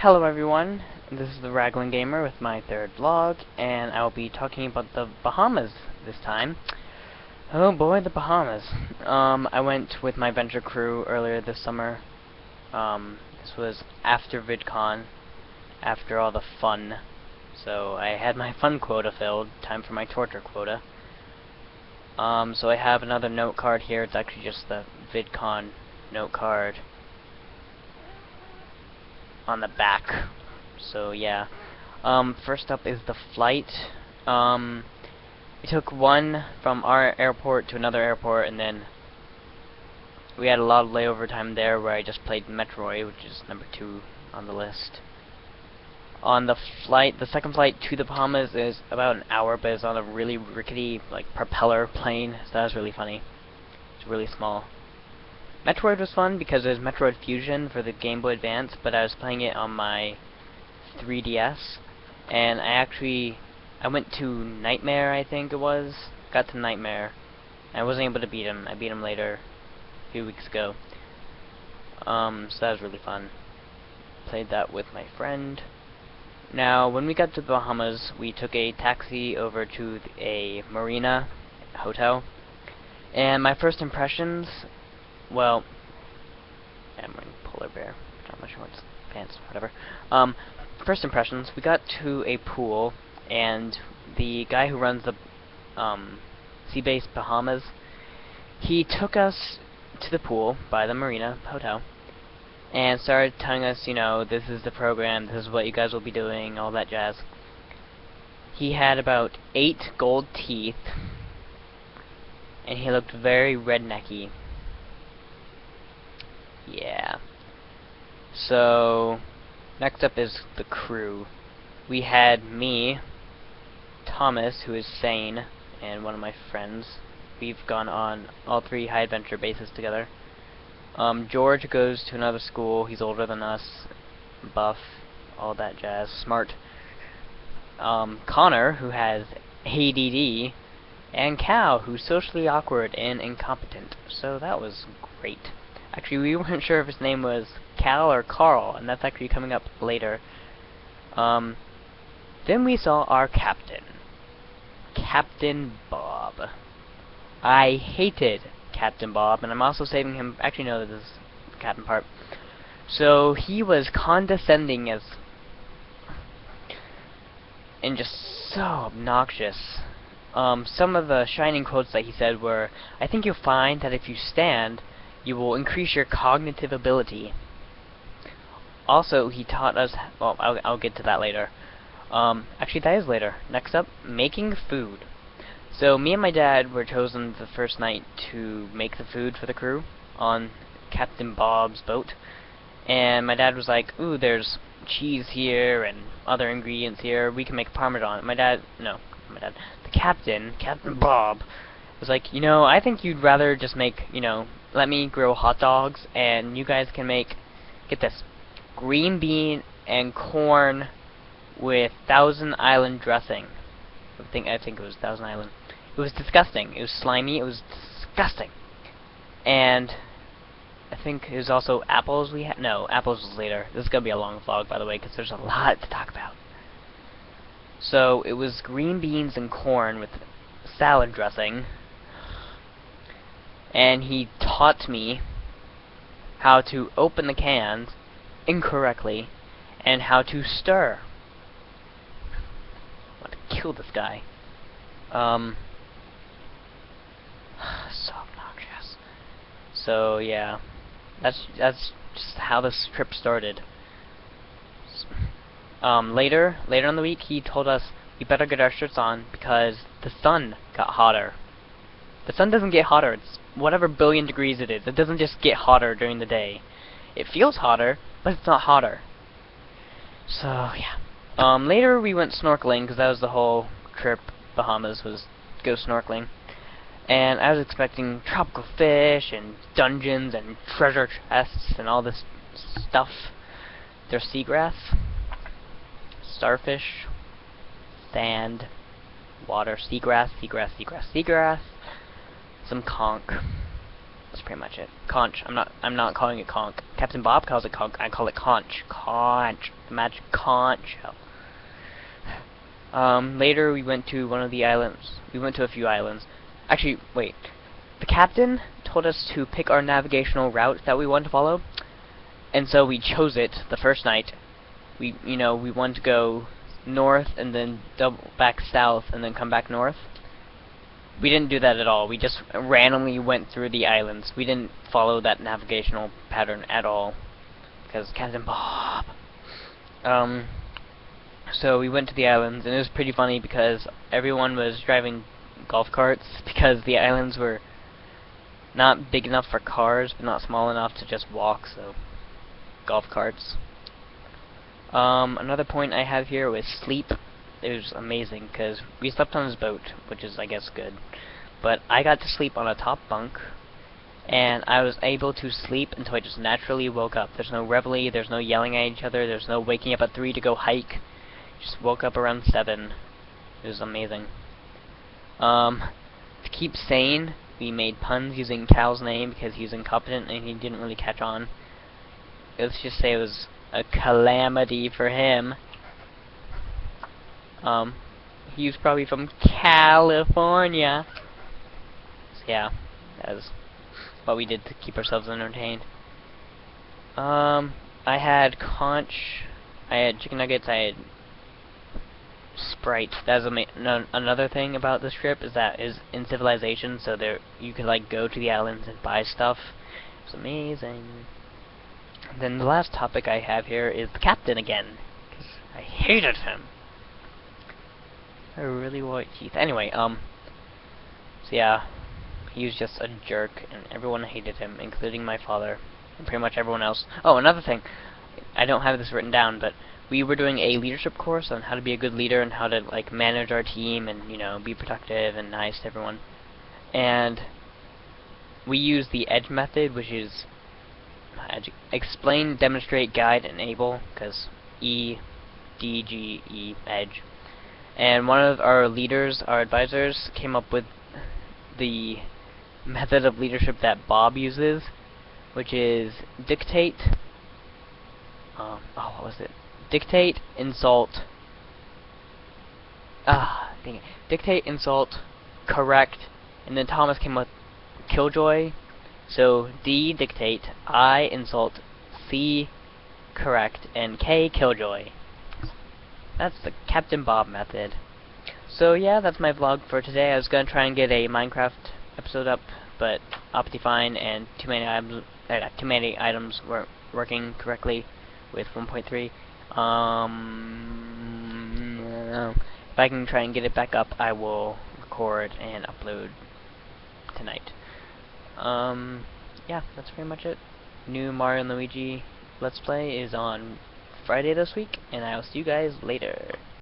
Hello everyone, this is the Raglan Gamer with my third vlog, and I will be talking about the Bahamas this time. Oh boy, the Bahamas. I went with my venture crew earlier this summer. This was after VidCon, after all the fun. So I had my fun quota filled, time for my torture quota. So I have another note card here, it's actually just the VidCon note card on the back. So yeah. First up is the flight. We took one from our airport to another airport, and then we had a lot of layover time there where I just played Metroid, which is number 2 on the list. On the second flight to the Bahamas is about an hour, but it's on a really rickety, like, propeller plane, so that was really funny. It's really small. Metroid was fun because it was Metroid Fusion for the Game Boy Advance, but I was playing it on my 3DS, and I went to Nightmare, I think it was. Got to Nightmare, and I wasn't able to beat him. I beat him later, a few weeks ago. So that was really fun. Played that with my friend. Now, when we got to the Bahamas, we took a taxi over to a marina hotel, and my first impressions, well, I'm wearing polar bear, not my shorts, pants, whatever. First impressions, we got to a pool, and the guy who runs the Sea-Based Bahamas, he took us to the pool by the marina hotel, and started telling us, you know, this is the program, this is what you guys will be doing, all that jazz. He had about 8 gold teeth, and he looked very rednecky. Yeah. So, next up is the crew. We had me, Thomas, who is sane, and one of my friends. We've gone on all 3 high adventure bases together. George goes to another school. He's older than us, buff, all that jazz, smart. Connor, who has ADD, and Cal, who's socially awkward and incompetent. So that was great. Actually, we weren't sure if his name was Cal or Carl, and that's actually coming up later. Then we saw our captain, Captain Bob. I hated Captain Bob, and I'm also saving him. Actually, no, this is the captain part. So he was condescending as, and just so obnoxious. Some of the shining quotes that he said were, "I think you'll find that if you stand, you will increase your cognitive ability." Also, he taught us, well, I'll get to that later. Actually, that is later. Next up, making food. So, me and my dad were chosen the first night to make the food for the crew on Captain Bob's boat. And my dad was like, ooh, there's cheese here and other ingredients here. We can make Parmesan. The captain, Captain Bob, was like, you know, I think you'd rather just make, you know, let me grill hot dogs, and you guys can make, get this, green bean and corn with Thousand Island dressing. I think it was Thousand Island. It was disgusting. It was slimy. It was disgusting. And I think it was also apples we had. No, apples was later. This is gonna be a long vlog, by the way, because there's a lot to talk about. So it was green beans and corn with salad dressing, and he taught me how to open the cans incorrectly and how to stir. I want to kill this guy. So obnoxious. So yeah, that's just how this trip started. Later in the week, he told us we better get our shirts on because the sun got hotter. The sun doesn't get hotter. It's whatever billion degrees it is. It doesn't just get hotter during the day. It feels hotter, but it's not hotter. So yeah. Later we went snorkeling because that was the whole trip. Bahamas was go snorkeling, and I was expecting tropical fish and dungeons and treasure chests and all this stuff. There's seagrass, starfish, sand, water, seagrass, some conch. It's pretty much it. Conch. I'm not calling it conch. Captain Bob calls it conch. I call it conch. Conch. The magic conch shell. Later we went to one of the islands. We went to a few islands. Actually, wait. The captain told us to pick our navigational route that we want to follow, and so we chose it the first night. We wanted to go north and then double back south and then come back north. We didn't do that at all. We just randomly went through the islands. We didn't follow that navigational pattern at all because Captain Bob. So we went to the islands, and it was pretty funny because everyone was driving golf carts because the islands were not big enough for cars, but not small enough to just walk, so golf carts. Another point I have here was sleep. It was amazing because we slept on his boat, which is, I guess, good. But I got to sleep on a top bunk, and I was able to sleep until I just naturally woke up. There's no reveille, there's no yelling at each other, there's no waking up at 3 to go hike. Just woke up around 7. It was amazing. To keep sane, we made puns using Cal's name because he's incompetent and he didn't really catch on. Let's just say it was a calamity for him. He was probably from California. So yeah, that was what we did to keep ourselves entertained. I had conch, I had chicken nuggets, I had Sprite. That's another thing about this trip is that is in Civilization, so there you could like go to the islands and buy stuff. It's amazing. Then the last topic I have here is the captain again, because I hated him. I really white teeth. Anyway, so yeah, he was just a jerk, and everyone hated him, including my father, and pretty much everyone else. Oh, another thing, I don't have this written down, but we were doing a leadership course on how to be a good leader and how to like manage our team and be productive and nice to everyone. And we used the EDGE method, which is explain, demonstrate, guide, enable, because E-D-G-E, EDGE. And one of our leaders, our advisors, came up with the method of leadership that Bob uses, which is dictate. What was it? Dictate, insult. Dang it. Dictate, insult, correct, and then Thomas came up with killjoy. So D, dictate, I, insult, C, correct, and K, killjoy. That's the Captain Bob method. So yeah, that's my vlog for today. I was gonna try and get a Minecraft episode up, but Optifine and too many items weren't working correctly with 1.3. If I can try and get it back up, I will record and upload tonight. Yeah, that's pretty much it. New Mario and Luigi Let's Play is on Friday this week, and I will see you guys later.